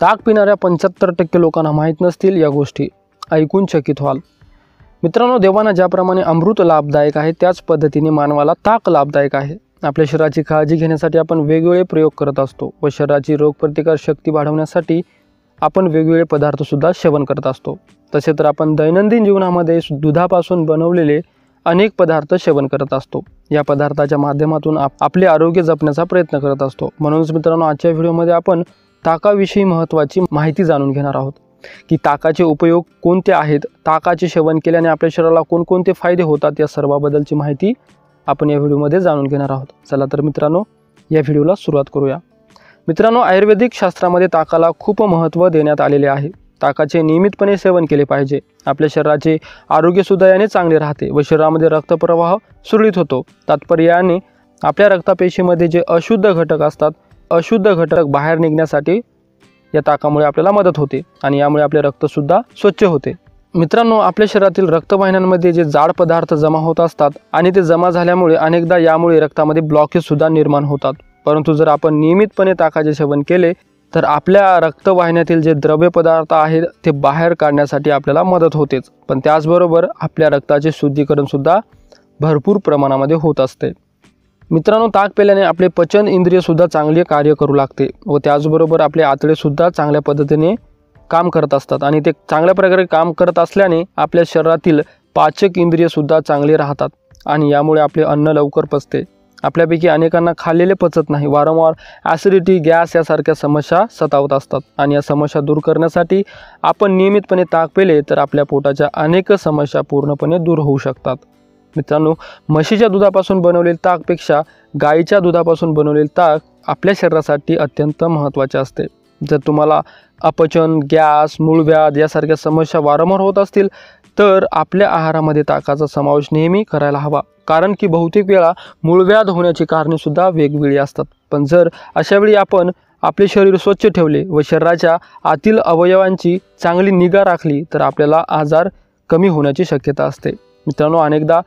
ताक पिणाऱ्या 75% लोकांना माहीत नसतील या गोष्टी, ऐकून चकित व्हाल। मित्रांनो, देवांना ज्याप्रमाणे अमृत लाभदायक आहे त्याच पद्धतीने मानवाला ताक लाभदायक आहे। आपल्या शरीराची काळजी घेण्यासाठी आपण वेगवेगळे प्रयोग करत असतो व शरीराची रोगप्रतिकार शक्ती वाढवण्यासाठी आपण वेगवेगळे पदार्थसुद्धा सेवन करत असतो। तसे तर आपण दैनंदिन जीवनामध्ये दुधापासून बनवलेले अनेक पदार्थ सेवन करत असतो। या पदार्थाच्या माध्यमातून आपले आरोग्य जपण्याचा प्रयत्न करत असतो। म्हणूनच मित्रांनो, आजच्या व्हिडिओमध्ये आपण ताकाविषयी महत्त्वाची माहिती जाणून घेणार आहोत की ताकाचे उपयोग कोणते आहेत, ताकाचे सेवन केल्याने आपल्या शरीराला कोणकोणते फायदे होतात, या सर्वाबद्दलची माहिती आपण या व्हिडिओमध्ये जाणून घेणार आहोत। चला तर मित्रांनो, या व्हिडिओला सुरुवात करूया। मित्रांनो, आयुर्वेदिक शास्त्रामध्ये ताकाला खूप महत्त्व देण्यात आलेले आहे। ताकाचे नियमितपणे सेवन केले पाहिजे। आपल्या शरीराचे आरोग्यसुद्धा याने चांगले राहते व शरीरामध्ये रक्तप्रवाह सुरळीत होतो। तात्पर्याने आपल्या रक्तपेशीमध्ये जे अशुद्ध घटक असतात, अशुद्ध घटक बाहेर निघण्यासाठी या ताकामुळे आपल्याला मदत होते आणि यामुळे आपले रक्तसुद्धा स्वच्छ होते। मित्रांनो, आपल्या शरीरातील रक्तवाहिन्यांमध्ये जे जाड पदार्थ जमा होत असतात आणि ते जमा झाल्यामुळे अनेकदा यामुळे रक्तामध्ये ब्लॉकेजसुद्धा निर्माण होतात। परंतु जर आपण नियमितपणे ताकाचे सेवन केले तर आपल्या रक्तवाहिन्यातील जे द्रव्य पदार्थ आहेत ते बाहेर काढण्यासाठी आपल्याला मदत होतेच, पण त्याचबरोबर आपल्या रक्ताचे शुद्धीकरणसुद्धा भरपूर प्रमाणामध्ये होत असते। मित्रांनो, ताक पिल्याने आपले पचन इंद्रियसुद्धा चांगले कार्य करू लागते व त्याचबरोबर आपले आतडेसुद्धा चांगल्या पद्धतीने काम करत असतात आणि ते चांगल्या प्रकारे काम करत असल्याने आपल्या शरीरातील पाचक इंद्रियसुद्धा चांगले राहतात आणि यामुळे आपले अन्न लवकर पचते। आपल्यापैकी अनेकांना खाल्लेले पचत नाही, वारंवार ॲसिडिटी, गॅस यासारख्या समस्या सतावत असतात आणि या समस्या दूर करण्यासाठी आपण नियमितपणे ताक पिले तर आपल्या पोटाच्या अनेक समस्या पूर्णपणे दूर होऊ शकतात। मित्रांनो, म्हशीच्या दुधापासून बनवलेले ताकपेक्षा गाईच्या दुधापासून बनवलेले ताक आपल्या शरीरासाठी अत्यंत महत्त्वाचे असते। जर तुम्हाला अपचन, गॅस, मूळव्याध यासारख्या समस्या वारंवार होत असतील तर आपल्या आहारामध्ये ताकाचा समावेश नेहमी करायला हवा, कारण की बहुतेक वेळा मूळव्याध होण्याची कारणेसुद्धा वेगवेगळी असतात। पण जर अशावेळी आपण आपले शरीर स्वच्छ ठेवले व शरीराच्या आतील अवयवांची चांगली निगा राखली तर आपल्याला आजार कमी होण्याची शक्यता असते। मित्रांनो, अनेकदा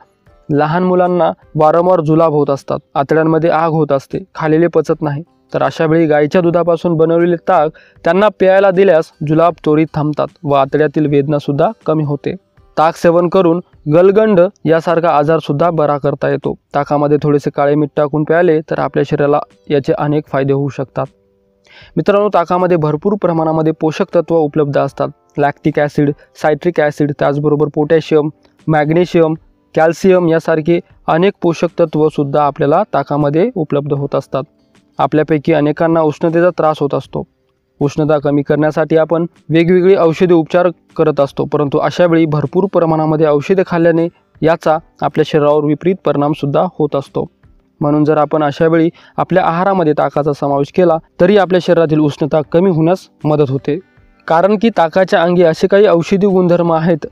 लहान मुलांना वारंवार जुलाब होत असतात, आतड्यांमध्ये आग होत असते, खाल्लेले पचत नाही, तर अशावेळी गाईच्या दुधापासून बनवलेले ताक त्यांना प्यायला दिल्यास जुलाब त्वरित थांबतात व आतड्यातील वेदनासुद्धा कमी होते। ताक सेवन करून गलगंड यासारखा आजारसुद्धा बरा करता येतो। ताकामध्ये थोडेसे काळे मीठ टाकून प्यायले तर आपल्या शरीराला याचे अनेक फायदे होऊ शकतात। मित्रांनो, ताकामध्ये भरपूर प्रमाणामध्ये पोषक तत्व उपलब्ध असतात। लॅक्टिक ॲसिड, सायट्रिक ॲसिड, त्याचबरोबर पोटॅशियम, मॅग्नेशियम, कॅल्शियम यासारखे अनेक पोषक तत्वसुद्धा आपल्याला ताकामध्ये उपलब्ध होत असतात। आपल्यापैकी अनेकांना उष्णतेचा त्रास होत असतो। उष्णता कमी करण्यासाठी आपण वेगवेगळे औषधी उपचार करत असतो, परंतु अशावेळी भरपूर प्रमाणामध्ये औषधे खाल्ल्याने याचा आपल्या शरीरावर विपरीत परिणामसुद्धा होत असतो। म्हणून जर आपण अशावेळी आपल्या आहारामध्ये ताकाचा समावेश केला तरी आपल्या शरीरातील उष्णता कमी होण्यास मदत होते, कारण की ताकाच्या अंगी असे काही औषधी गुणधर्म आहेत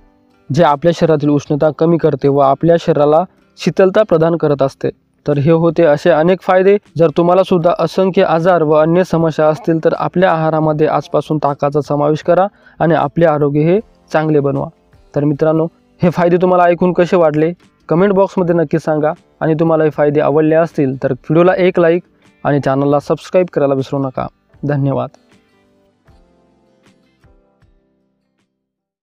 जे आपल्या शरीरातील उष्णता कमी करते व आपल्या शरीराला शीतलता प्रदान करत असते। तर हे होते असे अनेक फायदे। जर तुम्हाला सुद्धा असंख्य आजार व अन्य समस्या असतील तर आपल्या आहारामध्ये आजपासून ताकाचा समावेश करा आणि आपले आरोग्य हे चांगले बनवा। तर मित्रांनो, हे फायदे तुम्हाला ऐकून कसे वाटले कमेंट बॉक्समध्ये नक्की सांगा आणि तुम्हाला हे फायदे आवडले असतील तर व्हिडिओला एक लाईक आणि चॅनलला सबस्क्राईब करायला विसरू नका। धन्यवाद।